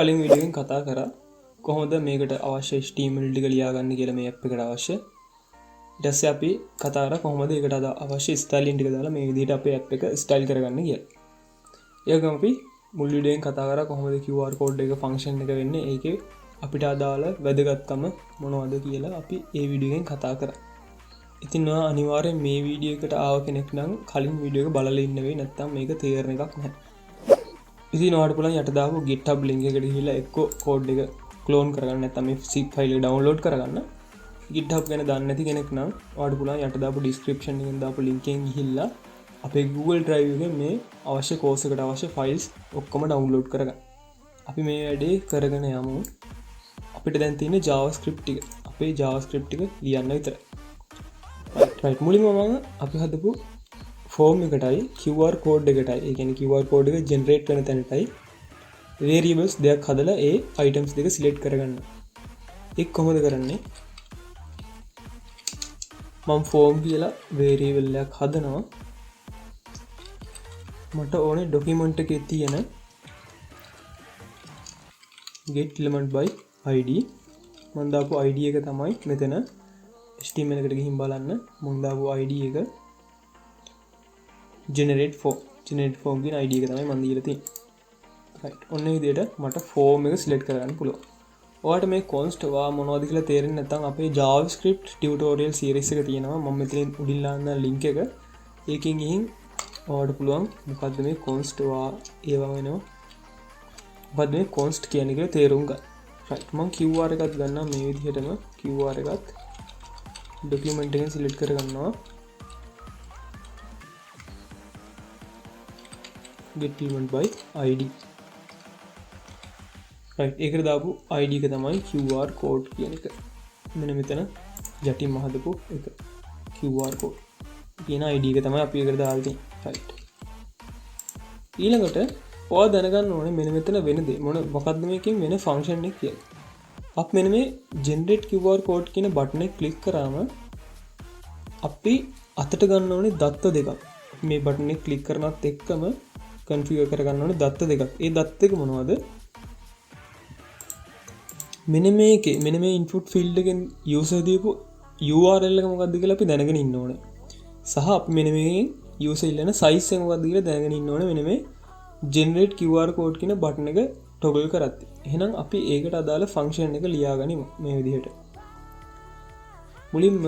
කලින් වීඩියෝ එකෙන් කතා කරා කොහොමද මේකට අවශ්‍ය HTML ටික ලියාගන්න කියලා මේ ඇප් එකට අවශ්‍ය. ඊට පස්සේ අපි කතා කරා කොහොමද ඒකට අවශ්‍ය ස්ටයිලින් ටික දාලා මේ විදිහට අපේ ඇප් එක ස්ටයිල් කරගන්න කියලා. ඒකම අපි මුල් වීඩියෝ එකෙන් කතා කරා කොහොමද QR කෝඩ් එක ෆන්ක්ෂන් එක වෙන්නේ, ඒකේ අපිට අදාළ වැදගත්කම මොනවද කියලා අපි ඒ වීඩියෝ එකෙන් කතා කරා. ඉතින් ඔයා අනිවාර්යෙන් මේ වීඩියෝ එකට ආව කෙනෙක් නම් කලින් වීඩියෝ එක බලලා ඉන්න වෙයි, නැත්නම් මේක තේරෙන එකක් නැහැ. ඉතින් ඔයාලට පුළුවන් යට දාපු GitHub link එකට ගිහිල්ලා එක්ක කෝඩ් එක ක්ලෝන් කරගන්න, නැත්නම් මේ zip file එක download කරගන්න. GitHub ගැන දන්නේ නැති කෙනෙක් නම් ඔයාලට පුළුවන් යට දාපු description එකෙන් දාපු link එකෙන් ගිහිල්ලා අපේ Google Drive එකේ මේ අවශ්‍ය course එකට අවශ්‍ය files ඔක්කොම download කරගන්න. අපි මේ වැඩේ කරගෙන යමු. අපිට දැන් තියෙන්නේ JavaScript ටික. අපේ JavaScript ටික ලියන්න විතරයි. right මුලින්ම මම අපි හදපු ෆෝම් එකටයි QR කෝඩ් එකටයි, ඒ කියන්නේ QR කෝඩ් එක ජෙනරේට් කරන තැනටයි variables දෙකක් හදලා ඒ items දෙක select කරගන්න. ඒක කොහොමද කරන්නේ? මම form කියලා variable එකක් හදනවා. මට ඕනේ document එකේ තියෙන get element by id. මම දාපු id එක තමයි මෙතන HTML එකට ගිහින් බලන්න. මම දාපු id එක generate form කියන id එක තමයි මම දීලා තියෙන්නේ. right ඔන්න ඒ විදිහට මට form එක select කරගන්න පුළුවන්. ඔයාලට මේ const මොනවද කියලා තේරෙන්නේ නැත්නම් අපේ JavaScript tutorial series එක තියෙනවා. මම මෙතන උඩින් දාන්න link එක. ඒකෙන් ගිහින් ඔයාලට පුළුවන් මොකද්ද මේ const ඒවා වෙනවා. මොකද්ද මේ const කියන්නේ කියලා තේරුම් ගන්න. right මම QR එකක් ගන්නවා මේ විදිහටම QR එකත් document එකෙන් select කරගන්නවා. get element by id. right ඒකට දාපු id එක තමයි QR code කියන එක. මෙන්න මෙතන යටින්ම හදපු එක QR code කියන id එක තමයි අපි ඒකට දාලා තියෙන්නේ. right ඊළඟට ඔයා දැනගන්න ඕනේ මෙන්න මෙතන වෙන දේ මොකක්ද මේකෙන් වෙන ෆන්ක්ෂන් එක කියලා. අපි මෙන්න මේ generate QR code කියන බටන් එක ක්ලික් කරාම අපි අතට ගන්න ඕනේ දත්ත දෙකක්. මේ බටන් එක ක්ලික් කරනත් එක්කම configure කරගන්න ඕනේ දත්ත දෙකක්. ඒ දත්ත දෙක මොනවද? මෙන්න මේ input field එකෙන් user දීපු URL එක මොකක්ද කියලා අපි දැනගෙන ඉන්න ඕනේ. සහ අපි මෙන්න මේ user ඉල්ලන size එක මොකක්ද කියලා දැනගෙන ඉන්න ඕනේ මෙන්න මේ generate QR code කියන බටන් එක toggle කරද්දී. එහෙනම් අපි ඒකට අදාළ function එක ලියාගනිමු මේ විදිහට. මුලින්ම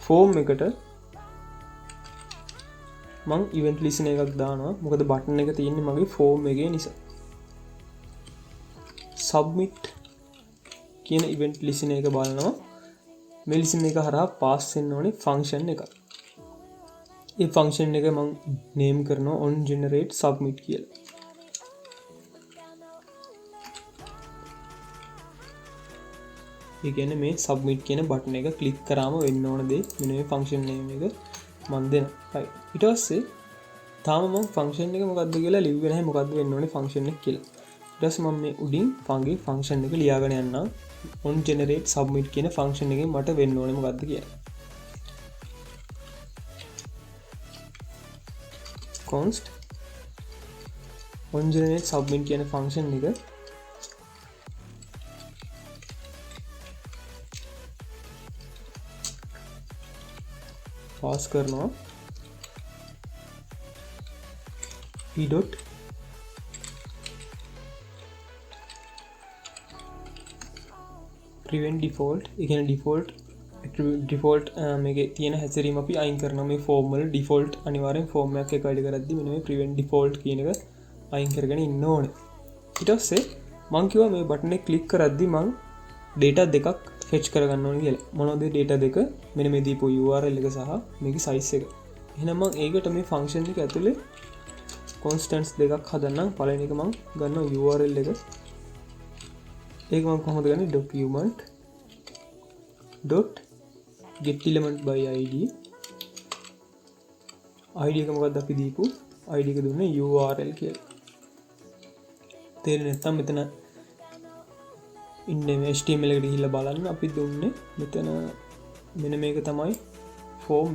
form එකට මම event listener එකක් දානවා. මොකද බටන් එක තියෙන්නේ මගේ form එකේ නිසා. submit කියන event listener එක බලනවා. මේ listener එක හරහා pass වෙන්න ඕනේ function එකක්. ඒ function එක මම name කරනවා on generate submit කියලා. ඒ කියන්නේ මේ submit කියන බටන් එක click කරාම වෙන්න ඕන දේ මෙන්න මේ function name එක මම දෙනවා. right ඊට පස්සේ තාම මම function එක මොකද්ද කියලා ලිව්වේ නැහැ. මොකද්ද වෙන්න ඕනේ function එක කියලා. ඊට පස්සේ මම මේ උඩින් function එක ලියාගෙන යනවා. on generate submit කියන function එකෙන් මට වෙන්න ඕනේ මොකද්ද කියලා. const on generate submit කියන function එක pass කරනවා p dot prevent default. ඒ කියන්නේ default මේකේ තියෙන හැසිරීම අපි අයින් කරනවා. මේ form වල default අනිවාර්යෙන් form එකක් එක වැඩි කරද්දී මෙන්න මේ prevent default කියන එක අයින් කරගෙන ඉන්න ඕනේ. ඊට පස්සේ මම කිව්වා මේ බටන් එක ක්ලික් කරද්දී මම data දෙකක් fetch කරගන්න ඕනේ කියලා. මොනවද data දෙක? මෙන්න මේ දීපු URL එක සහ මේකේ size එක. එහෙනම් මම ඒකට මේ function එක ඇතුලේ constants දෙකක් හදන්නම්. පළවෙනි එක මම ගන්නවා URL එක. ඒක මම කොහොමද ගන්නේ? document dot get element by id. id එක මොකක්ද අපි දීපු? id එක දුන්නේ URL කියලා. තේරෙන්නේ නැත්නම් මෙතන ඉන්නේ HTML එකට ගිහිල්ලා බලන්න අපි දුන්නේ මෙතන මෙන්න මේක තමයි ෆෝම්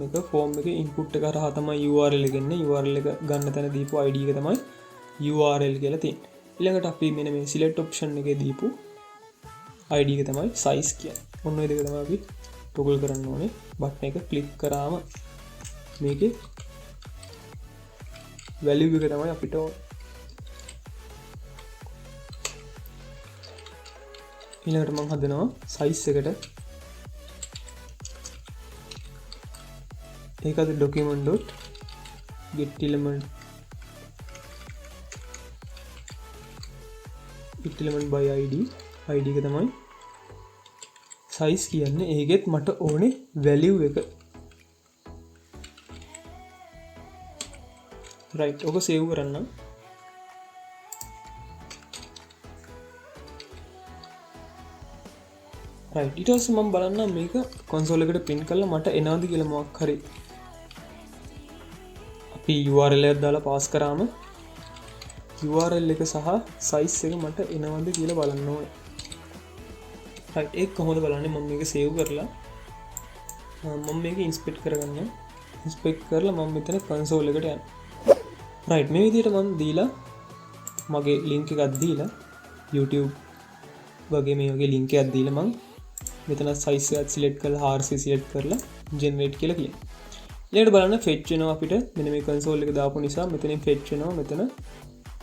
එක ඉන්පුට් එක හරහා තමයි URL එක එන්නේ. URL එක ගන්න තැන දීපු ID එක තමයි URL කියලා තියෙන්නේ. ඊළඟට අපි මෙන්න මේ select option එකේ දීපු ID එක තමයි size කියන්නේ. ඔන්න ඔය දෙක තමයි අපි toggle කරන්න ඕනේ. බටන් එක ක්ලික් කරාම මේකේ value එක තමයි අපිට ඊළඟට මම හදනවා size එකට ඒකද document.getElement by id එක තමයි size කියන්නේ. ඒකෙත් මට ඕනේ value එක. right ඔක save කරන්න. right ඊට පස්සේ මම බලන්න මේක console එකට print කරලා මට එනවද කියලා මොකක් හරි අපි URL එකක් දාලා pass කරාම URL එක සහ size එක මට එනවද කියලා බලන්න ඕනේ. right ඒක කොහොමද බලන්නේ? මම මේක save කරලා මම මේක inspect කරගන්න. inspect කරලා මම මෙතන console එකට යනවා. right මේ විදිහට මම දීලා මගේ link එකක් දීලා YouTube වගේ මේ වගේ link එකක් දීලා මම මෙතන size එකක් select කරලා RC select කරලා generate කියලා කියනවා. ඊළඟට බලන්න fetch වෙනවා අපිට. මෙන්න මේ console එක දාපු නිසා මෙතනින් fetch වෙනවා. මෙතන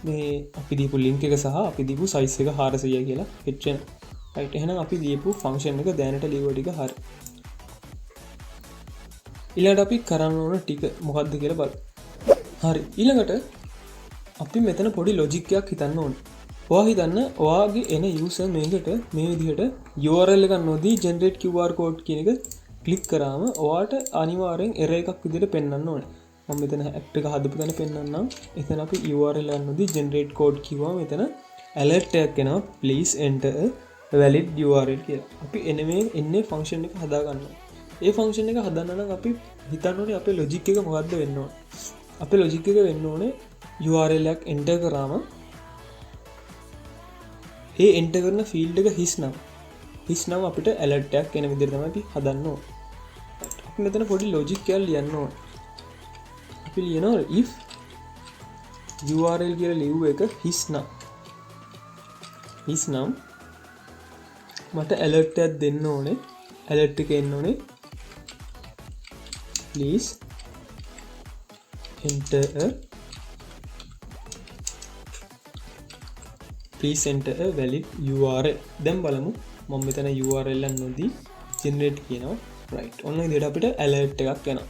මේ අපි දීපු link එක සහ අපි දීපු size එක 400 කියලා fetch වෙනවා. right එහෙනම් අපි දීපු function එක දැනට ලියුව ටික හරි. ඊළඟට අපි කරන්න ඕන ටික මොකක්ද කියලා බලමු. හරි ඊළඟට අපි මෙතන පොඩි logic එකක් හිතන්න ඕනේ. ඔයා හිතන්න ඔයාගේ එන user මේකට මේ විදිහට URL එකක් නොදී generate QR code කියන එක ක්ලික් කරාම ඔයාට අනිවාර්යෙන් error එකක් විදිහට පෙන්වන්න ඕනේ. මම මෙතන app එක හදපු තැන පෙන්වන්නම්. එතන අපි URL එකක් නොදී generate code කිව්වම මෙතන alert එකක් එනවා please enter a valid URL කියලා. අපි එන්නේ function එක හදා ගන්නවා. ඒ function එක හදන්න නම් අපි හිතන්න ඕනේ අපේ logic එක මොකද්ද වෙන්න ඕනේ. අපේ logic එක වෙන්න ඕනේ URL එකක් enter කරාම ඒ enter කරන field එක his නම් අපිට alert එකක් එන විදිහට තමයි අපි හදන්න ඕනේ. අපි මෙතන පොඩි logic එකක් ලියන්න ඕනේ. අපි ලියනවා if URL කියලා ලියුව එක his නම් මට alert එකක් දෙන්න ඕනේ. alert එක එන්න ඕනේ please enter a valid URL. දැන් බලමු මම මෙතන URL එක නොදී generate කියනවා. right ඔන්න ඉතින් අපිට alert එකක් එනවා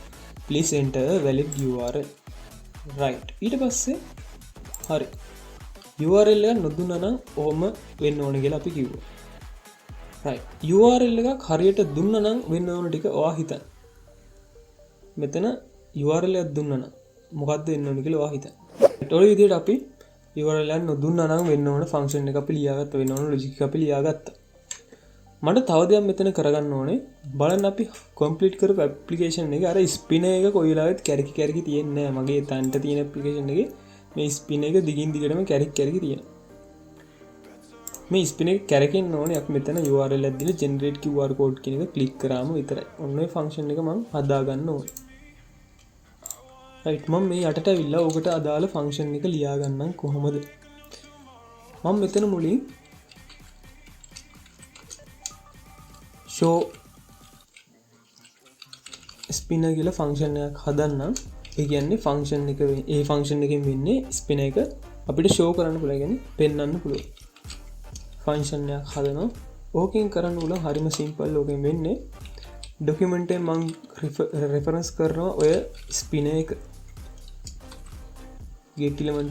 please enter a valid URL. right ඊට පස්සේ හරි URL එක නොදුන්නා නම් ඔහොම වෙන්න ඕනේ කියලා අපි කිව්වා. right URL එකක් හරියට දුන්නා නම් වෙන්න ඕන ටික ඔයා හිතන්න. මෙතන URL එකක් දුන්නා නම් මොකද්ද වෙන්න ඕනේ කියලා ඔයා හිතන්න. ඔය විදිහට අපි URL එක නොදුන්නා නම් වෙන්න ඕන function එක අපි ලියාගත්ත වෙන්න ඕන logic එක අපි ලියාගත්තා. මට තව දෙයක් මෙතන කරගන්න ඕනේ. බලන්න අපි complete කරපු application එකේ අර spinner එක කොයි වෙලාවෙත් කැරකි තියෙන්නේ නැහැ. මගේ තැනට තියෙන application එකේ මේ spinner එක දිගින් දිගටම කැරකි තියෙනවා. මේ spinner එක කැරකෙන්න ඕනේ. අපි මෙතන URL එකක් දීලා generate QR code කියන එක click කරාම විතරයි. ඔන්න ඔය function එක මම හදා ගන්න ඕනේ. right මම මේ යටට අවිල්ලා ඔකට අදාළ function එක ලියා ගන්නම් කොහොමද? මම මෙතන මුලින් show spinner කියලා function එකක් හදන්නම්. ඒ කියන්නේ function එකෙන් වෙන්නේ spinner එක අපිට show කරන්න පුළුවන්. කියන්නේ පෙන්වන්න පුළුවන්. function එකක් හදනවා. ඕකෙන් කරන්න පුළුවන් හරිම simple. ඕකෙන් වෙන්නේ document එකේ මම reference කරනවා ඔය spinner එක getElement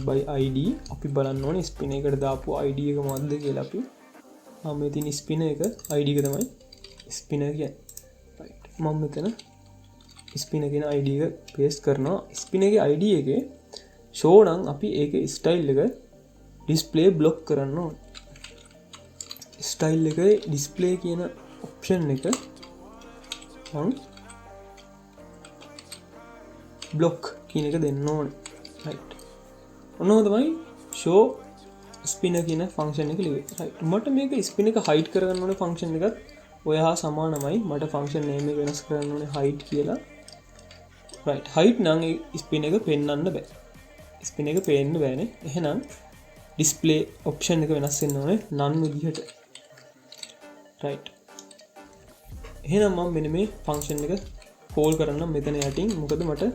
by id අපි බලන්න ඕනේ spinner එකට දාපු id එක මොකද්ද කියලා. අපි මේ තියෙන spinner එක id එක තමයි spinner කියන්නේ. right මම මෙතන spinner කියන id එක paste කරනවා. spinner එකේ id එකේ show නම් අපි ඒකේ style එක display block කරන්න ඕනේ. style එකේ display කියන option එක මම block කියන එක දෙන්න ඕනේ. right ඔන්නෝ තමයි show ස්පින කියන ෆංක්ෂන් එක ලිවේ. රයිට්. මට මේක ස්පින එක හයිඩ් කරගන්න ඕනේ ෆංක්ෂන් එකත් ඔය හා සමානමයි. මට ෆංක්ෂන් නේම් එක වෙනස් කරන්න ඕනේ හයිඩ් කියලා. රයිට්. හයිඩ් නම් ස්පින එක පෙන්වන්න බෑ. ස්පින එක පේන්න බෑනේ. එහෙනම් ඩිස්ප්ලේ ඔප්ෂන් එක වෙනස් වෙන්න ඕනේ නන් විදිහට. රයිට්. එහෙනම් මම මෙන්න මේ ෆංක්ෂන් එක කෝල් කරන්න මෙතන යටින්. මොකද මට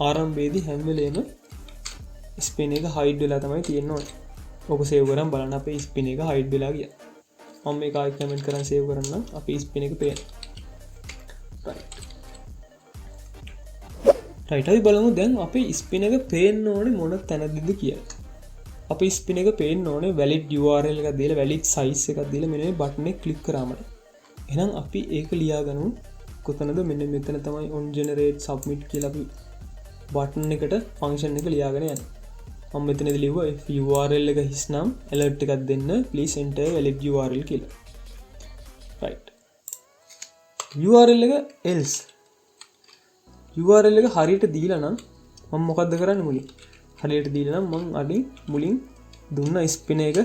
ආරම්භයේදී හැම වෙලේම ස්පින එක හයිඩ් වෙලා තමයි තියෙන්න ඕනේ. ඔක සේව් කරන් බලන්න අපේ ස්පින එක හයිඩ් වෙලා ගියා. මම මේක ආයෙ කමෙන්ට් කරන් සේව් කරන්නම් අපේ ස්පින එක පේන්න. රයිට්. රයිට්. අපි බලමු දැන් අපේ ස්පින එක පේන්න ඕනේ මොන තැනදද කියලා. අපේ ස්පින එක පේන්න ඕනේ valid URL එකක් දීලා valid size එකක් දීලා මෙන්න මේ බටන් එක ක්ලික් කරාම. එහෙනම් අපි ඒක ලියාගමු. කොතනද? මෙන්න මෙතන තමයි on generate submit කියලා අපි බටන් එකට ෆන්ක්ෂන් එක ලියාගෙන යන්නේ. මම මෙතනදී ලිව්වා if URL එක හිස් නම් alert එකක් දෙන්න please enter valid URL කියලා. right. URL එක else URL එක හරියට දීලා නම් මම මොකද්ද කරන්නේ මුලින්? හරියට දීලා නම් මම අඩින් මුලින් දුන්න ස්පින එක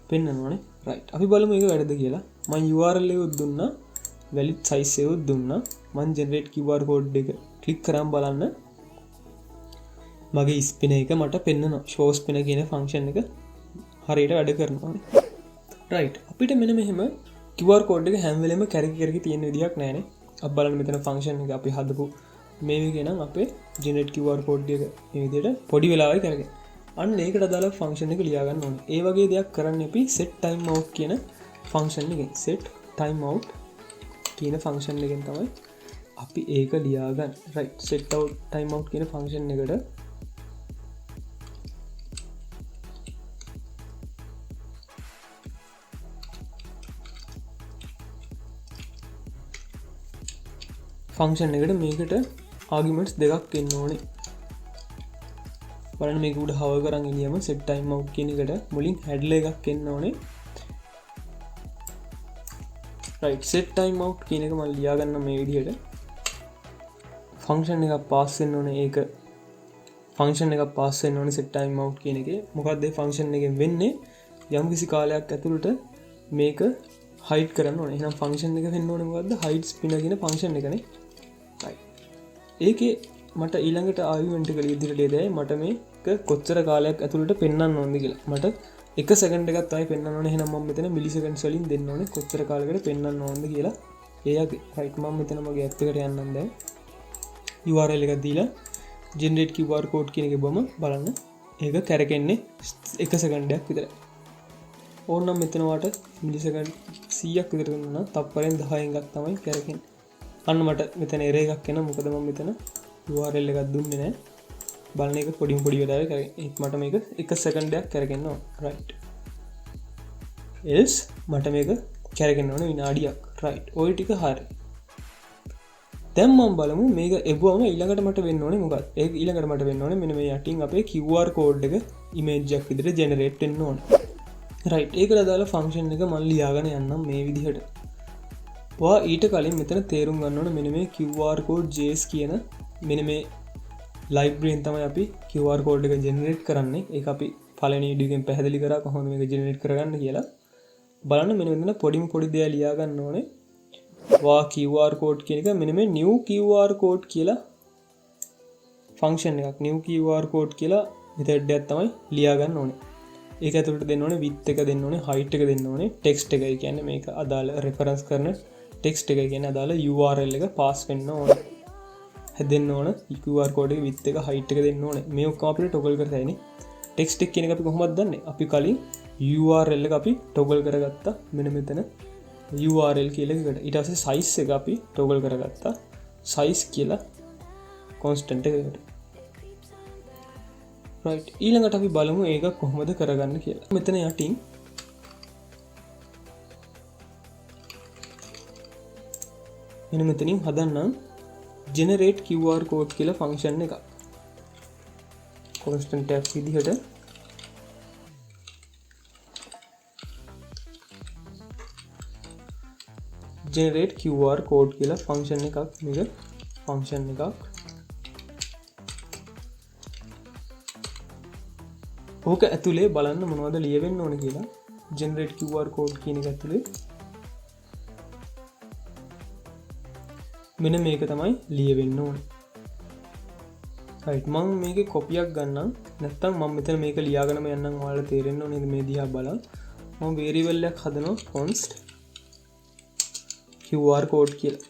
පෙන්වනවානේ. right. අපි බලමු මේක වැඩද කියලා. මම URL එක දුන්නා, valid size එක දුන්නා. මම generate QR code එක ක්ලික් කරාම බලන්න මගේ ස්පින එක මට පෙන්වනවා. show spin කියන ෆන්ක්ෂන් එක හරියට වැඩ කරනවා. right. අපිට මෙන්න මෙහෙම QR code එක හැම වෙලෙම කැරකි තියෙන විදියක් නැහැනේ. අපි බලන්න මෙතන ෆන්ක්ෂන් එක අපි හදපු මේ වගේ නම් අපේ generate QR code එක මේ විදිහට පොඩි වෙලාවයි කරගෙන. අන්න ඒකට අදාළ ෆන්ක්ෂන් එක ලියා ගන්න ඕනේ. ඒ වගේ දෙයක් කරන්න අපි set time out කියන ෆන්ක්ෂන් එකෙන් set time out කියන ෆන්ක්ෂන් එකෙන් තමයි අපි ඒක ලියා ගන්න. right. set out time out කියන ෆන්ක්ෂන් එකට ෆන්ක්ෂන් එකට මේකට ආගියුමන්ට්ස් දෙකක් එන්න ඕනේ. බලන්න මේක උඩ හව කරන් ඉලියම set time out කියන එකට මුලින් හැඩ්ලර් එකක් එන්න ඕනේ. right. set time out කියන එක මම ලියා ගන්න මේ විදිහට. ෆන්ක්ෂන් එකක් පාස් වෙන්න ඕනේ. ඒක ෆන්ක්ෂන් එකක් පාස් වෙන්න ඕනේ set time out කියන එකේ. මොකක්ද මේ ෆන්ක්ෂන් එකෙන් වෙන්නේ? යම් කිසි කාලයක් ඇතුළත මේක හයිඩ් කරන්න ඕනේ. එහෙනම් ෆන්ක්ෂන් එක වෙන්න ඕනේ මොකද්ද? hide spinner කියන ෆන්ක්ෂන් එකනේ. right. ඒකේ මට ඊළඟට ආගියුමන්ට් එක ලියලා දෙයි මට මේක කොච්චර කාලයක් ඇතුළත පෙන්වන්න ඕනද කියලා. මට 1 සෙකන්ඩ් එකක් තමයි පෙන්වන්න ඕනේ. එහෙනම් මම මෙතන මිලි සෙකන්ඩ්ස් වලින් දෙන්න ඕනේ කොච්චර කාලයකට පෙන්වන්න ඕනද කියලා. ඒයගේ right. මම මෙතන මගේ ඇප් එකට යන්නම් දැන්. URL එකක් දීලා generate QR code කියන එක බොම බලන්න. ඒක කැරකෙන්නේ 1 සෙකන්ඩයක් විතරයි. ඕනනම් මෙතන වට මිලි සෙකන්ඩ් 100ක් විතර දුන්නා. තප්පරෙන් 10න් එකක් තමයි කැරකෙන්නේ. අන්න මට මෙතන error එකක් එනවා. මොකද මම මෙතන URL එකක් දුන්නේ නැහැ. බලන එක පොඩි වෙලාවක කරගෙන මට මේක 1 සෙකන්ඩයක් කරගෙන ඕන. right. else මට මේක කරගෙන ඕන විනාඩියක්. right. ওই ටික හරි. දැන් මම බලමු මේක එවුවම ඊළඟට මට වෙන්න ඕනේ මොකක්ද? ඒක ඊළඟට මට වෙන්න ඕනේ මෙන්න මේ යටින් අපේ QR code එක image එකක් විදිහට generate වෙන්න ඕනේ. right. ඒකට අදාළ function එක මම ලියාගෙන යන්නම් මේ විදිහට. ඔයා ඊට කලින් මෙතන තේරුම් ගන්න ඕනේ මෙන්න මේ QR code JS කියන මෙන්න මේ library එකෙන් තමයි අපි QR code එක generate කරන්නේ. ඒක අපි පළවෙනි වීඩියෝ එකෙන් පැහැදිලි කරා කොහොමද මේක generate කරගන්න කියලා. බලන්න මෙන්න මෙතන පොඩි දේවල් ලියා ගන්න ඕනේ. වා QR code කියන එක මෙන්න මේ new QR code කියලා function එකක්. new QR code කියලා method එකක් තමයි ලියා ගන්න ඕනේ. ඒක ඇතුළට දෙන්න ඕනේ width එක දෙන්න ඕනේ, height එක දෙන්න ඕනේ, text එක. ඒ කියන්නේ මේක අදාළ reference කරන text එක කියන්නේ අදාළ URL එක pass වෙන්න ඕනේ. හැදෙන්න ඕන QR code එක width එක height එක දෙන්න ඕනේ. මේ ඔක්කොම අපිට toggle කරලා තියෙන්නේ. text එක කියන එක අපි කොහොමද දන්නේ? අපි කලින් URL එක අපි toggle කරගත්තා. මෙන්න මෙතන URL කියලා එකකට. ඊට පස්සේ size එක අපි toggle කරගත්තා. size කියලා constant එකකට. right. ඊළඟට අපි බලමු ඒක කොහොමද කරගන්න කියලා. මෙතන යටින් මෙන්න මෙතනින් හදන්නම් generate QR code කියලා ෆන්ක්ෂන් එක. constant tag විදිහට generate QR code කියලා ෆන්ක්ෂන් එකක්. මේක ෆන්ක්ෂන් එකක්. ඕක ඇතුලේ බලන්න මොනවද ලියවෙන්න ඕන කියලා generate QR code කියන එක ඇතුලේ මෙන්න මේක තමයි ලියවෙන්න ඕන. right මම මේකේ කොපියක් ගන්නම් නැත්නම් මම මෙතන මේක ලියාගෙනම යන්නම් ඔයාලට තේරෙන්න ඕනේ මේ දිහා බලන්න. මම variable එකක් හදනවා const QR code කියලා.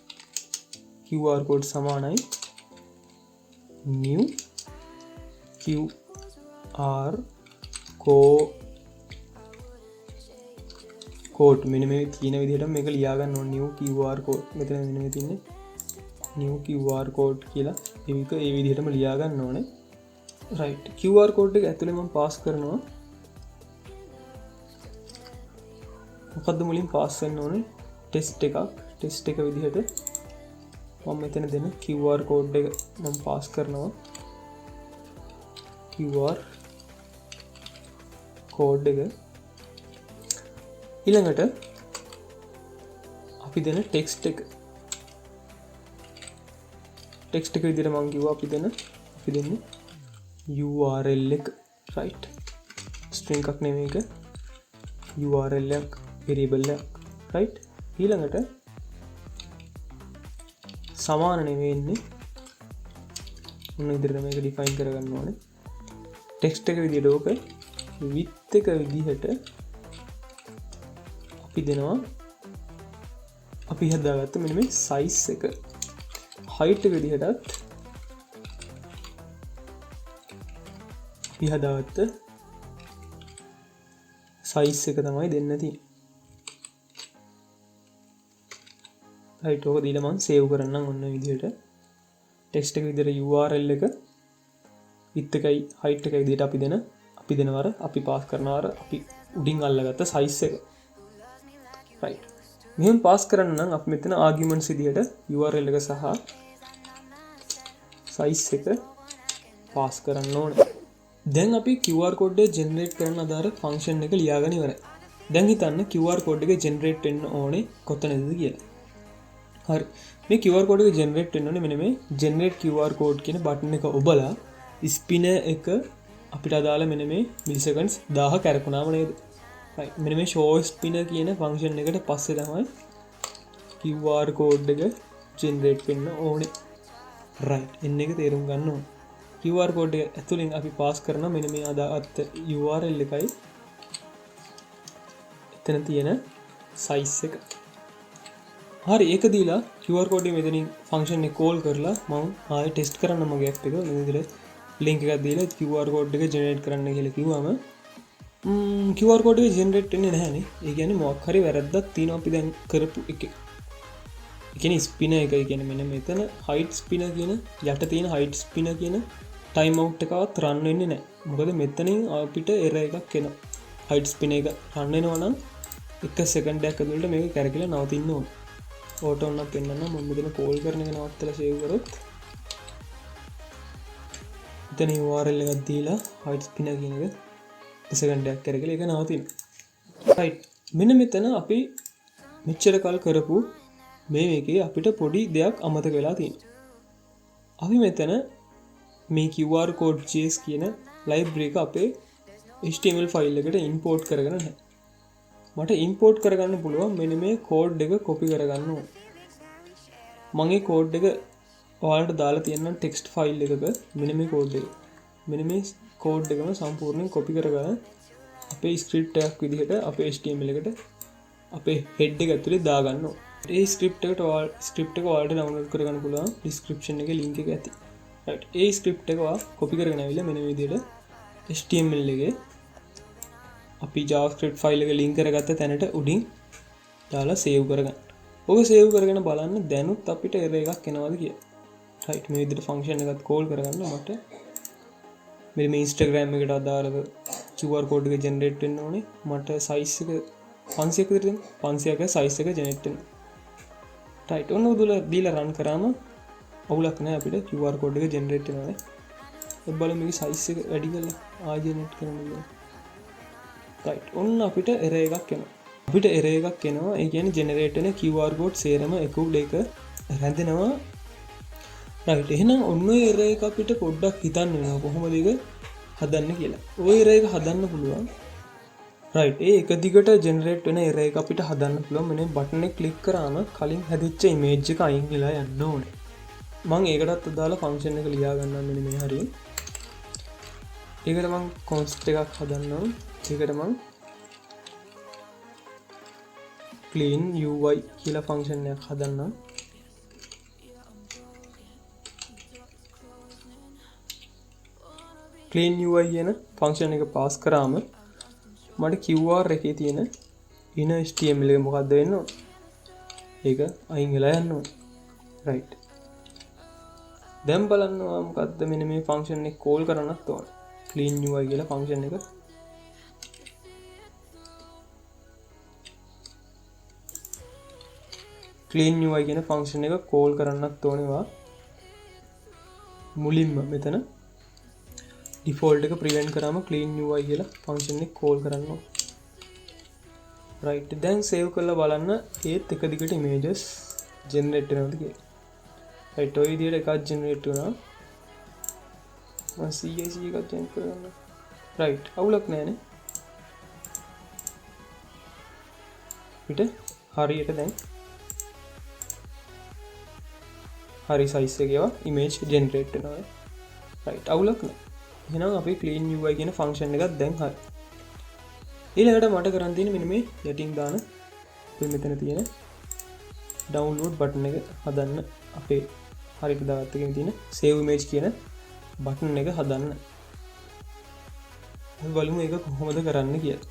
QR code සමානයි new QR code මෙන්න මේ තියෙන විදිහට මේක ලියා ගන්න ඕනේ new QR code. මෙතන මෙන්න මේ තියෙන්නේ new QR code කියලා. ඒක ඒ විදිහටම ලියා ගන්න ඕනේ. right QR code එක ඇතුලේ මම පාස් කරනවා. මොකද්ද මුලින් පාස් වෙන්න ඕනේ? ටෙස්ට් එකක්. ටෙස්ට් එක විදිහට මම මෙතන දෙන QR code එක මම පාස් කරනවා. QR code එක ඊළඟට අපි දෙන ටෙක්ස්ට් එක විදිහට මම කිව්වා අපි දෙන්නේ URL එක right string එකක් නෙමෙයි ඒක URL එකක් variable එකක් right ඊළඟට සමාන නෙවෙන්නේ මොන විදිහට මේක define කරගන්න ඕනේ text එක විදිහට ඕක width එක විදිහට අපි දෙනවා අපි හදාගත්ත මෙන්න මේ size එක height එක විදිහටත් අපි හදාගත්ත size එක තමයි දෙන්න තියෙන්නේ right ඕක දීලා මම save කරන්නම් ඔන්න විදිහට text එක විදිහට URL එක width එකයි height එකයි විදිහට අපි දෙනවර අපි පාස් කරනවර අපි උඩින් අල්ලගත්ත size එක right මෙහෙම පාස් කරන්න නම් අපි මෙතන arguments විදිහට URL එක සහ size එක පාස් කරන්න ඕනේ දැන් අපි QR code එක generate කරන්න අදාළ function එක ලියාගෙන ඉවරයි දැන් හිතන්න QR code එක generate වෙන්න ඕනේ කොතනද කියලා හරි මේ QR code එක generate වෙන්න ඕනේ මෙන්න මේ generate QR code කියන බටන් එක ඔබලා spinner එක අපිට අදාළ මෙන්න මේ milliseconds 1000 කැරකුණාම නේද right මෙන්න මේ show spinner කියන function එකට පස්සේ තමයි QR code එක generate වෙන්න ඕනේ right එන්න එක තේරුම් ගන්න ඕනේ QR code එක ඇතුලෙන් අපි පාස් කරන මෙන්න මේ අදාළත් URL එකයි එතන තියෙන size එක හරි ඒක දීලා QR code එක මෙතනින් function එක call කරලා මම ආයෙ test කරන්න මගේ app එක මේ විදිහට link එකක් දීලා QR code එක generate කරන්න කියලා කිව්වම QR code එක generate වෙන්නේ නැහැ නේ. ඒ කියන්නේ මොකක් හරි වැරද්දක් තියෙනවා අපි දැන් කරපු එකේ. ඒ කියන්නේ spinner එක කියන්නේ මෙන්න මෙතන height spinner කියන යට තියෙන height spinner කියන time out එකවත් run වෙන්නේ නැහැ. මොකද මෙතනින් අපිට error එකක් එනවා. height spinner එක run වෙනවා නම් 1 second එකක් ඇතුළත මේක කැරකිලා නවතින්න ඕන. auto on up වෙන්න නම් මම මෙතන call කරන එක නවත්තලා save කරොත් එතන URL එකක් දීලා height spinner කියන එක second එකක් කරගෙන ඒක නවතින. right මෙන්න මෙතන අපි මෙච්චර කල් කරපු මේකේ අපිට පොඩි දෙයක් අමතක වෙලා තියෙනවා. අපි මෙතන මේ QR code JS කියන library එක අපේ HTML file එකට import කරගෙන නැහැ. මට import කරගන්න පුළුවන් මෙන්න මේ code එක copy කරගන්න ඕන. මම මේ code එක ඔයාලට දාලා තියෙනවා text file එකක මෙන්න මේ code එක. මෙන්න මේ code එකම සම්පූර්ණයෙන් copy කරගන්න අපේ script එකක් විදිහට අපේ HTML එකට අපේ head එක ඇතුලේ දාගන්න ඕන. ඒ script එක ඔයාලට download කරගන්න පුළුවන් description එකේ link එක ඇති. right ඒ script එක ඔයා copy කරගෙන ආවිල්ලා මෙන්න මේ විදිහට HTML එකේ අපි JavaScript file එක link කරගත්ත තැනට උඩින් දාලා save කරගන්න. ඔක save කරගෙන බලන්න දැනුත් අපිට error එකක් එනවාද කියලා. right මේ විදිහට function එකත් call කරගන්න මට මේ Instagram එකට අදාළව QR code එක generate වෙන්න ඕනේ. මට size එක 500ක විතර දෙන්න. 500ක size එක generate වෙන්න. right ඔන්න උදල දීලා run කරාම අවුලක් නැහැ අපිට QR code එක generate වෙනවා. ඔබ බලමු මේකේ size එක වැඩි කරලා ආයෙ generate කරන්න ඕනේ. right ඔන්න අපිට error එකක් එනවා. අපිට error එකක් එනවා. ඒ කියන්නේ generate වෙන QR code සේරම එක රැඳෙනවා. right එහෙනම් ඔන්න error එක අපිට පොඩ්ඩක් හිතන්න වෙනවා කොහොමද ඒක හදන්න කියලා. ওই array එක හදන්න පුළුවන්. right ඒ එක දිගට generate වෙන array එක අපිට හදන්න පුළුවන්. මෙන්න බටන් එක click කරාම කලින් හැදිච්ච image එක අයින් වෙලා යන්න ඕනේ. මම ඒකටත් අදාළ function එක ලියා ගන්නම් මෙන්න මේ හරිය. ඒකට මම const එකක් හදන්නම්. ඒකට මම clean UI කියලා function එකක් හදන්නම්. clean UI කියන function එක pass කරාම මට QR එකේ තියෙන inner HTML එක මොකක්ද වෙන්න ඕන? ඒක අයින් වෙලා යන්න ඕන. right. දැන් බලන්න මොකක්ද මෙන්න මේ function එක call කරන්නත් ඕන. clean UI කියලා function එක. clean UI කියන function එක call කරන්නත් ඕනවා. මුලින්ම මෙතන default එක prevent කරාම clean UI කියලා function එක call කරන්න ඕන. right. දැන් save කරලා බලන්න ඒත් එක දිගට images generate වෙනවද කියලා. right. ඔය විදිහට එකක් generate වෙනවා. මම CAC එකක් change කරගන්න. right. අවුලක් නැහැනේ. පිට හරියට දැන් හරි size එකේවා image generate වෙනවා. right. අවුලක් නැහැ. එහෙනම් අපි clean UI කියන function එකක් දැන් හරි. ඊළඟට මට කරන් තියෙන්නේ මෙන්න මේ යටින් දාන මෙතන තියෙන download button එක හදන්න අපේ හරියට දාගත්ත එකේ තියෙන save image කියන button එක හදන්න. අපි බලමු ඒක කොහොමද කරන්න කියලා.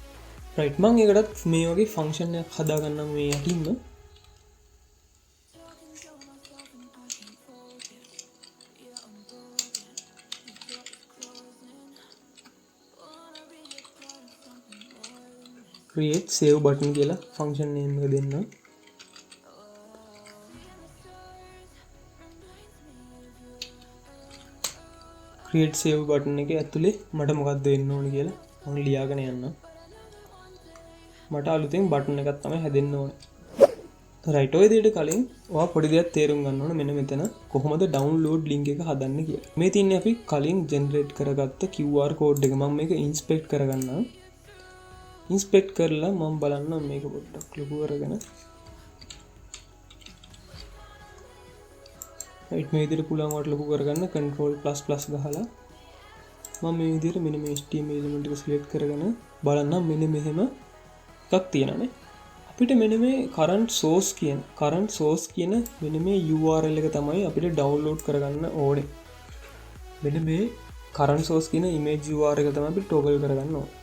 right මම ඒකටත් මේ වගේ function එකක් හදා ගන්නම් මේ යටින්ම. create save button කියලා function name එක දෙන්න. create save button එකේ ඇතුලේ මට මොකක්ද වෙන්න ඕනේ කියලා මම ලියාගෙන යන්නම්. මට අලුතෙන් button එකක් තමයි හැදෙන්න ඕනේ. right ඔය දෙයට කලින් ඔයා පොඩි දෙයක් තේරුම් ගන්න ඕනේ මෙන්න මෙතන කොහොමද download link එක හදන්නේ කියලා. මේ තින්නේ අපි කලින් generate කරගත්ත QR code එක. මම මේක inspect කරගන්නම්. inspect කරලා මම බලන්න මේක පොඩ්ඩක් ලොකු කරගෙන right මේ විදිහට පුළුවන් වට ලොකු කරගන්න control++ ගහලා මම මේ විදිහට මෙන්න මේ HTML element එක select කරගෙන බලන්න මෙන්න මෙහෙම එකක් තියෙනවානේ. අපිට මෙන්න මේ current source කියන මෙන්න මේ URL එක තමයි අපිට download කරගන්න ඕනේ. මෙන්න මේ current source කියන image URL එක තමයි අපි toggle කරගන්න ඕනේ.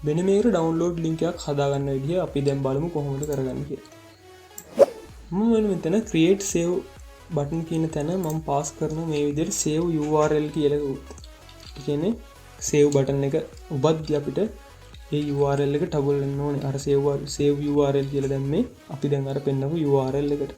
මෙන්න මේකට download link එකක් හදාගන්න විදිහ අපි දැන් බලමු කොහොමද කරගන්නේ කියලා. මම මෙතන create save button කියන තැන මම pass කරන මේ විදිහට save URL කියලා උත්. ඒ කියන්නේ save button එක උබද්දී අපිට ඒ URL එක toggle වෙන්න ඕනේ. අර save URL කියලා දැම්මේ අපි දැන් අර පෙන්නපු URL එකට.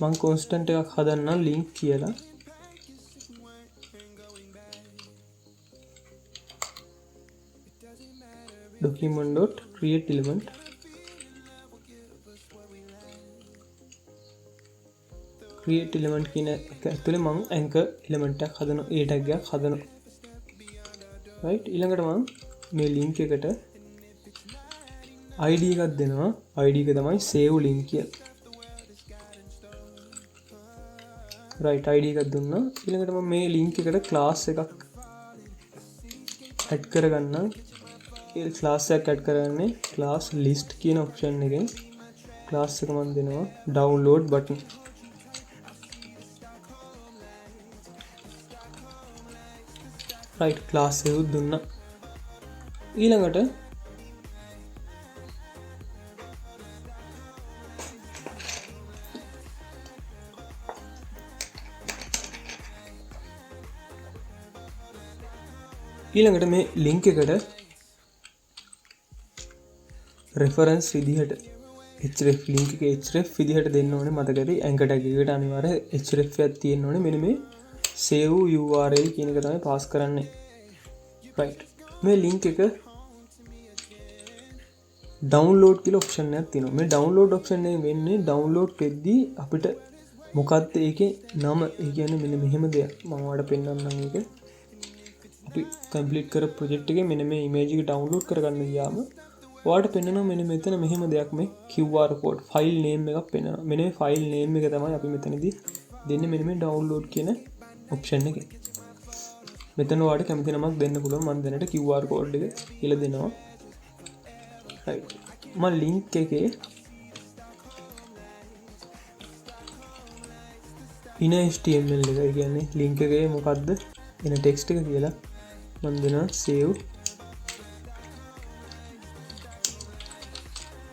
මම constant එකක් හදන්නම් link කියලා. document.createElement create element කියන එක ඇතුලේ මම anchor element එකක් හදනවා. ඒ tag එකක් හදනවා. right ඊළඟට මම මේ link එකට id එකක් දෙනවා. id එක තමයි save link කියලා. right id එකක් දුන්නා. ඊළඟට මම මේ link එකට class එකක් add කරගන්නම්. ඒ class එකක් add කරන්නේ class list කියන option එකෙන් class එක මම දෙනවා download button. right class එක දුන්නා. ඊළඟට මේ link එකට reference විදිහට href link එක href විදිහට දෙන්න ඕනේ. මතකද anchor tag එකට අනිවාර්ය href එකක් තියෙන්න ඕනේ. මෙන්න මේ save URL කියන එක තමයි pass කරන්නේ. right මේ link එක ඩවුන්ලෝඩ් කියලා ඔප්ෂන් එකක් තියෙනවා. මේ ඩවුන්ලෝඩ් ඔප්ෂන් එක වෙන්නේ ඩවුන්ලෝඩ් වෙද්දී අපිට මොකක්ද ඒකේ නම, ඒ කියන්නේ මෙන්න මෙහෙම දෙයක්. මම ඔයාලට පෙන්නන්නම් ඒක. අපි කම්ප්ලීට් කර ප්‍රොජෙක්ට් එකේ මෙන්න මේ ඉමේජ් එක ඩවුන්ලෝඩ් කරගන්න ගියාම ඔයාලට පෙන්නනවා මෙන්න මෙතන මෙහෙම දෙයක්, මේ QR code ෆයිල් නේම් එකක් පෙන්නනවා. මෙන්න මේ ෆයිල් නේම් එක තමයි අපි මෙතනදී දෙන්නේ මෙන්න මේ ඩවුන්ලෝඩ් කියන ඔප්ෂන් එකේ. මෙතන ඔයාලට කැමති නමක් දෙන්න පුළුවන්. මම දැනට QR code එක කියලා දෙනවා. right. මම link එකේ ඉන HTML එක කියන්නේ link එකේ මොකද්ද එන text එක කියලා මම දෙනවා save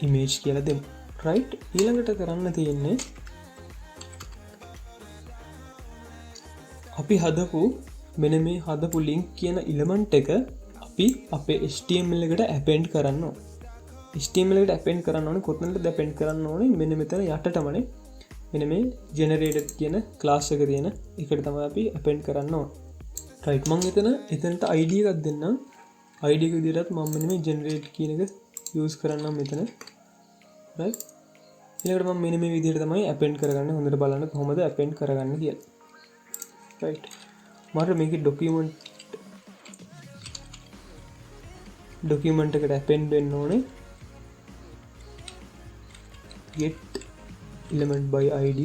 image කියලා දෙමු. right. ඊළඟට කරන්න තියෙන්නේ අපි හදපු මෙන්න මේ හදපු link කියන element එක අපි අපේ HTML එකට append කරන්න ඕනේ. HTML එකට append කරන්න ඕනේ කොතනද append කරන්න ඕනේ? මෙන්න මෙතන යටටමනේ. මෙන්න මේ generated කියන class එක තියෙන එකට තමයි අපි append කරන්න ඕනේ. right. මම එතනට ID එකක් දෙන්නම්. ID එක විදිහටත් මම මෙන්න මේ generate කියන එක use කරන්නම් මෙතන. right. ඊළඟට මම මෙන්න මේ විදිහට තමයි append කරගන්නේ. හොඳට බලන්න කොහොමද append කරගන්නේ කියලා. right. මට මේකේ document එකට append වෙන්න ඕනේ get element by id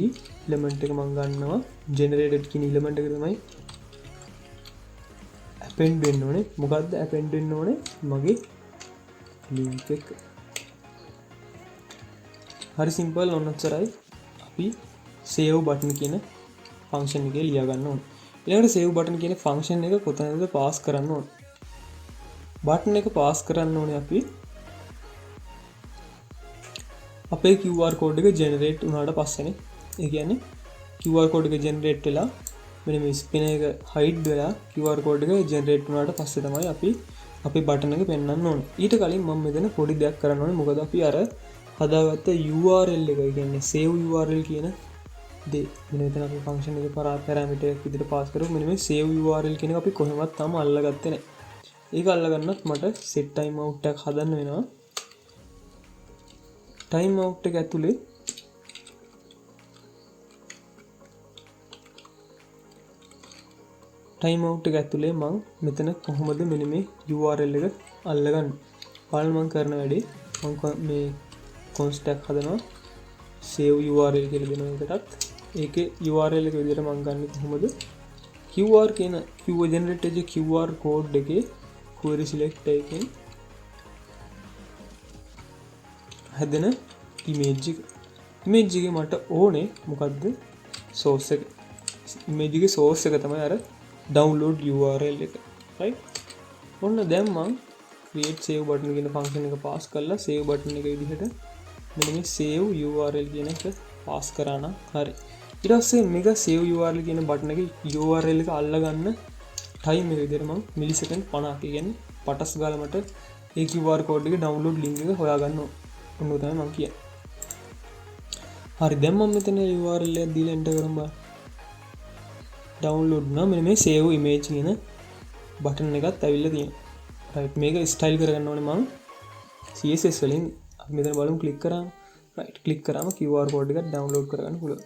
element එක මම ගන්නවා generated කියන element එක තමයි append වෙන්න ඕනේ. මොකද්ද append වෙන්න ඕනේ? මගේ link එක. හරි simple ඔන්නතරයි. අපි save button කියන function එකේ ලියා ගන්න ඕනේ. ඊළඟට save button කියන function එක කොතනද pass කරන්න ඕනේ? button එක pass කරන්න ඕනේ අපි අපේ QR code එක generate වුණාට පස්සේනේ. ඒ කියන්නේ QR code එක generate වෙලා මෙන්න මේ spin එක hide වෙලා QR code එක generate වුණාට පස්සේ තමයි අපි අපේ button එක පෙන්වන්න ඕනේ. ඊට කලින් මම මෙතන පොඩි දෙයක් කරන්න ඕනේ. මොකද අපි අර හදාගත්ත URL එක, ඒ කියන්නේ save URL කියන දේ මෙන්න මෙතන අපි function එක parameter එකක් විදිහට pass කරමු. මෙන්න මේ save URL කියන එක අපි කොහෙවත් තාම අල්ලගත්තේ නැහැ. ඒක අල්ලගන්නත් මට set time out එකක් හදන්න වෙනවා. time out එක ඇතුලේ time out එක ඇතුලේ මම මෙතන කොහොමද මෙන්න මේ URL එක අල්ලගන්නේ? බලන්න මම කරන වැඩේ. මම මේ const එකක් හදනවා save URL කියලා දෙනවා එකටත්. ඒකේ URL එක විදිහට මම ගන්න කොහොමද? QR කියන generated QR code එකේ query select එකෙන් හැදෙන image එකේ මට ඕනේ මොකද්ද? source එක. image එකේ source එක තමයි අර download URL එක. right. ඔන්න දැන් මම create save button කියන function එක pass කරලා save button එක විදිහට මෙන්න මේ save URL කියන එක pass කරා නම් හරි. ඊට පස්සේ මේක save URL කියන button එකේ URL එක අල්ලගන්න time එක විදිහට මම millisecond 50ක් කියන්නේ පටස් ගාලා මට ඒ QR code එකේ download link එක හොයාගන්න ඕන. ඔන්න තමයි මම කියන්නේ. හරි දැන් මම මෙතන URL එක දීලා enter කරමු බලන්න. download වුණා. මෙන්න මේ save image කියන button එකත් ඇවිල්ලා තියෙනවා. right. මේක style කරගන්න ඕනේ මම CSS වලින්. අපි මෙතන බලමු click කරාම right click කරාම QR code එකක් download කරගන්න පුළුවන්.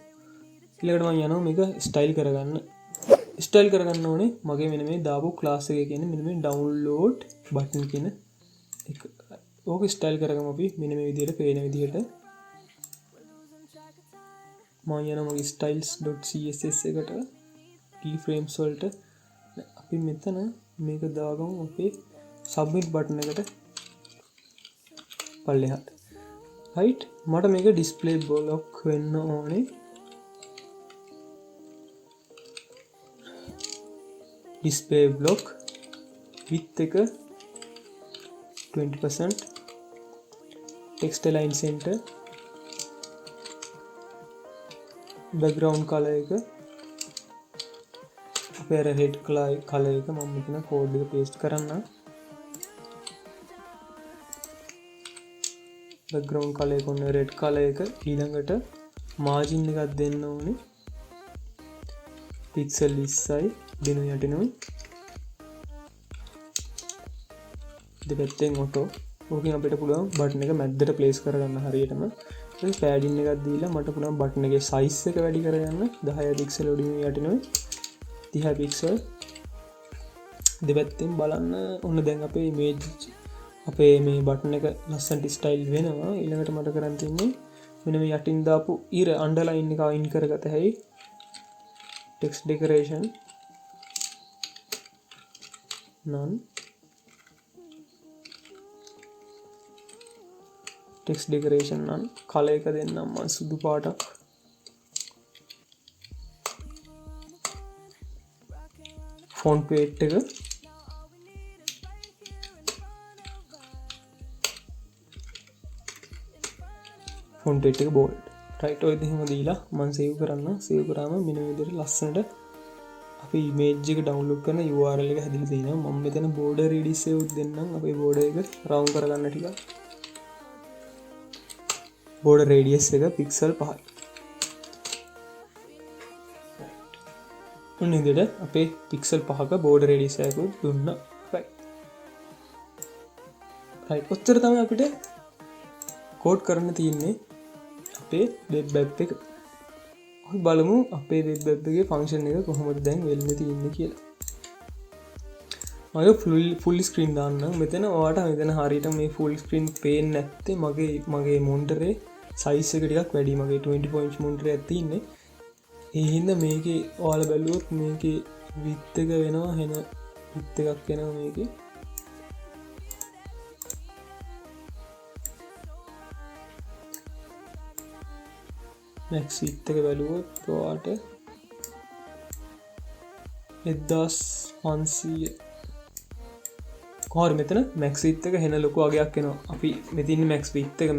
ඊළඟට මම යනවා මේක style කරගන්න. style කරගන්න ඕනේ මගේ මෙන්න මේ දාපු class එකේ කියන්නේ මෙන්න මේ download button කියන එක. ඕක style කරගමු අපි මෙන්න මේ විදිහට පේන විදිහට. මම යනවා මගේ styles.css එකට keyframes වලට අපි මෙතන මේක දාගමු අපේ submit button එකට පල්ලෙහාට. right. මට මේක display block වෙන්න ඕනේ. display block width එක 20%, text align center, background color එක අපේ red color එක මම මෙතන code එක paste කරන්න. background color එක ඔන්න red color එක. ඊළඟට margin එකක් දෙන්න ඕනේ pixel 20යි දෙනු යටිනුයි දෙපැත්තෙන් auto ඕකෙන් අපිට පුළුවන් බටන් එක මැද්දට ප්ලේස් කරගන්න හරියටම. ඊට පෑඩින් එකක් දීලා මට පුළුවන් බටන් එකේ සයිස් එක වැඩි කරගන්න. 10 පික්සල් උඩින් යටිනුයි 30 පික්සල් දෙපැත්තෙන් බලන්න. ඔන්න දැන් අපේ ඉමේජ් අපේ මේ බටන් එක ලස්සනට ස්ටයිල් වෙනවා. ඊළඟට මට කරන් තියන්නේ මෙන්න මේ යටින් දාපු ඉර අන්ඩර්ලයින් එක අයින් කරගත හැකි text decoration none text decoration none colour එක දෙන්නම් මම සුදු පාටක්. ෆොන්ට් weight එක ෆොන්ට් weight එක bold. right ඔය දෙහිම දීලා මම save කරන්න. save කරාම මෙන්න මේ විදිහට ලස්සනට අපි image එක download කරන URL එක හැදිලා තියෙනවා. මම මෙතන border radius එක දෙන්නම්. අපේ border එක round කරගන්න ටිකක්. border radius එක pixel 5යි. ඔන්න විදිහට අපේ pixel 5ක border radius එකක් දුන්නා. right ඔච්චර තමයි අපිට කෝඩ් කරන්න තියෙන්නේ අපේ web app එක. අපි බලමු අපේ web app එකේ function එක කොහොමද දැන් වෙන්නේ තියෙන්නේ කියලා. මම full screen දාන්නම්. මෙතන ඔයාලට මෙතන හරියට මේ full screen පේන්නේ නැත්තේ මගේ monitor size එක ටිකක් වැඩි. මගේ 20 inch monitor එකක් තියෙන්නේ. ඒ හින්දා මේකේ ඔයාලා බැලුවොත් මේකේ width එක වෙනවා වෙන width එකක් වෙනවා මේකේ. max width එක බැලුවොත් ඔයාලට 1500 කොහොමද මෙතන max width එක හෙන ලොකු අගයක් එනවා. අපි මෙතන max width එක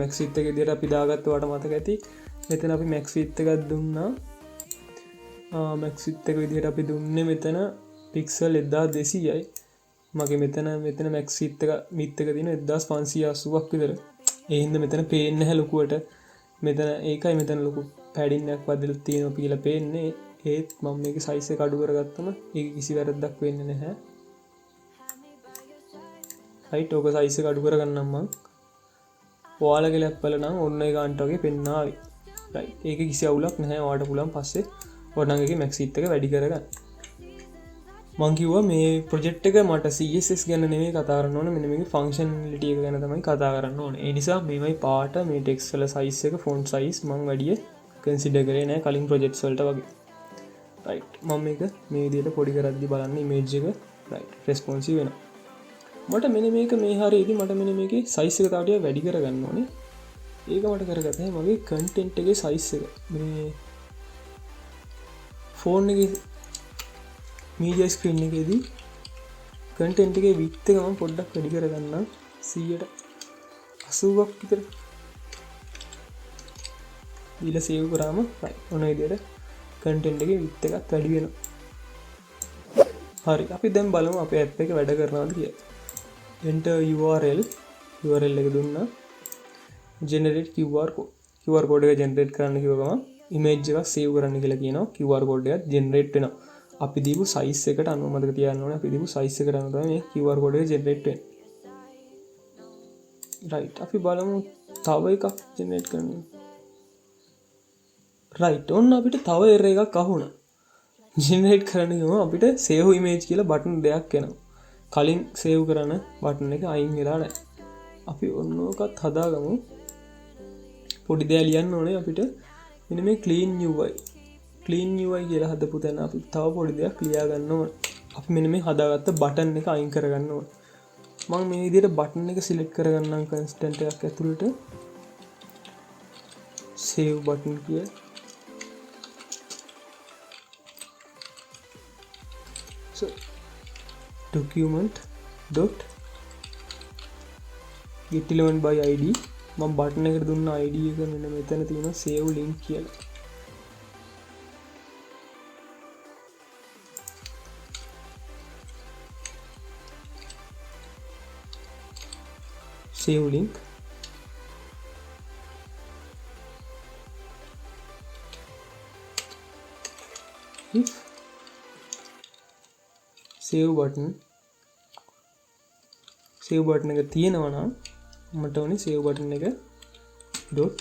විදිහට අපි දාගත්ත ඔයාලට මතක ඇති. මෙතන අපි max width එකක් දුන්නා. max width එක විදිහට අපි දුන්නේ මෙතන pixel 1200යි. මගේ මෙතන max width එක තියෙන 1580ක් විතර. ඒ හින්දා මෙතන පේන්නේ නැහැ ලොකුවට. මෙතන ඒකයි මෙතන ලොකු පැඩින් එකක් වදලා තියෙනවා කියලා පේන්නේ. ඒත් මම මේකේ size එක අඩු කරගත්තම ඒක කිසි වැරද්දක් වෙන්නේ නැහැ. right ඕක size එක අඩු කරගන්නම් මම. ඔයාලගේ ලැප් වල නම් ඔන්න ඒ ගානට වගේ පෙන්නා ආවි. right ඒක කිසි අවුලක් නැහැ. ඔයාලට පුළුවන් පස්සේ ඔයාලගේ එකේ max width එක වැඩි කරගන්න. මං කිව්වා මේ ප්‍රොජෙක්ට් එක මට CSS ගැන නෙමෙයි කතා කරන්න ඕනේ. මෙන්න මේකේ ෆන්ක්ෂනැලිටි එක ගැන තමයි කතා කරන්න ඕනේ. ඒ නිසා මේවයි පාට මේ ටෙක්ස්ට් වල size එක font size මං වැඩි කන්සිඩර් කරේ නැහැ කලින් ප්‍රොජෙක්ට්ස් වලට වගේ. right මම මේක මේ විදිහට පොඩි කරද්දි බලන්න image එක right responsive වෙනවා. මට මෙන්න මේක මේ හරියදී මට මෙන්න මේකේ size එක තව ටිකක් වැඩි කරගන්න ඕනේ. ඒක මට කරගත්තා මගේ content එකේ size එක. මේ phone එකේ media screen එකේදී content එකේ width එක මම පොඩ්ඩක් වැඩි කරගන්නම් 180ක් විතර. දීලා save කරාම right ඔන්න විදිහට content එකේ width එකත් වැඩි වෙනවා. හරි අපි දැන් බලමු අපේ app එක වැඩ කරනවද කියලා. enter URL එක දුන්නා. generate QR code එක generate කරන්න කිව්ව ගමන් image එක save කරන්න කියලා කියනවා. QR code එක generate වෙනවා. අපි දීපු size එකට අනුව මතක තියාගන්න ඕනේ. අපි දීපු size එකට අනුව තමයි මේ QR code එක generate වෙන්නේ. right අපි බලමු තව එකක් generate කරන්න. right ඔන්න අපිට තව error එකක් අහුණා. generate කරන්න ගියම අපිට save image කියලා button දෙකක් එනවා. කලින් save කරන button එක අයින් වෙලා නැහැ. අපි ඔන්න ඔකත් හදාගමු. පොඩි දෙයක් ලියන්න ඕනේ අපිට. මෙන්න මේ clean UI කියලා හදපු තැන අපි තව පොඩි දෙයක් ලියා ගන්න ඕනේ. අපි මෙන්න මේ හදාගත්ත button එක අයින් කරගන්න ඕනේ. මම මේ විදිහට button එක select කරගන්නම් constant එකක් ඇතුළට. save button කියලා. so document dot get element by id මම බටන් එකට දුන්න id එක මෙන්න මෙතන තියෙනවා save link කියලා. save link if save button එක තියෙනවා නම් මට ඕනේ සේව් බටන් එක ඩොට්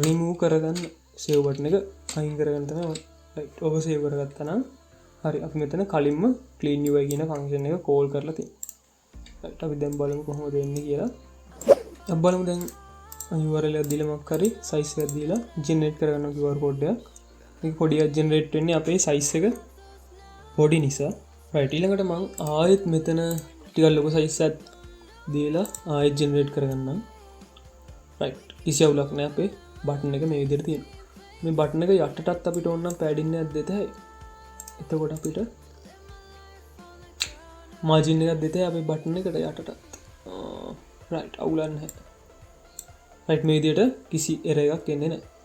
රිමූව් කරගන්න සේව් බටන් එක අයින් කරගන්න තමයි රයිට් ඔබ සේව් කරගත්තා නම් හරි අපි මෙතන කලින්ම clean UI කියන ෆන්ක්ෂන් එක කෝල් කරලා තියෙනවා රයිට් අපි දැන් බලමු කොහොමද වෙන්නේ කියලා අපි බලමු දැන් URL එක දීලා මොකක් හරි size එකක් දීලා generate කරගන්න QR code එකක් මේක පොඩි එකක් generate වෙන්නේ අපේ size එක පොඩි නිසා රයිට් ඊළඟට මම ආයෙත් මෙතන ටිකක් ලොකු size එකක් දීලා ආයෙත් generate කරගන්නම් රයිට් කිසි අවුලක් නැහැ අපේ බටන් එක මේ විදිහට තියෙනවා මේ බටන් එක යටටත් අපිට ඕන නම් padding එකක් දෙත හැකියි එතකොට අපිට මාජින් එකක් දෙත අපේ බටන් එකට යටටත් රයිට් අවුලක් නැහැ රයිට් මේ විදිහට කිසි error එකක් එන්නේ නැහැ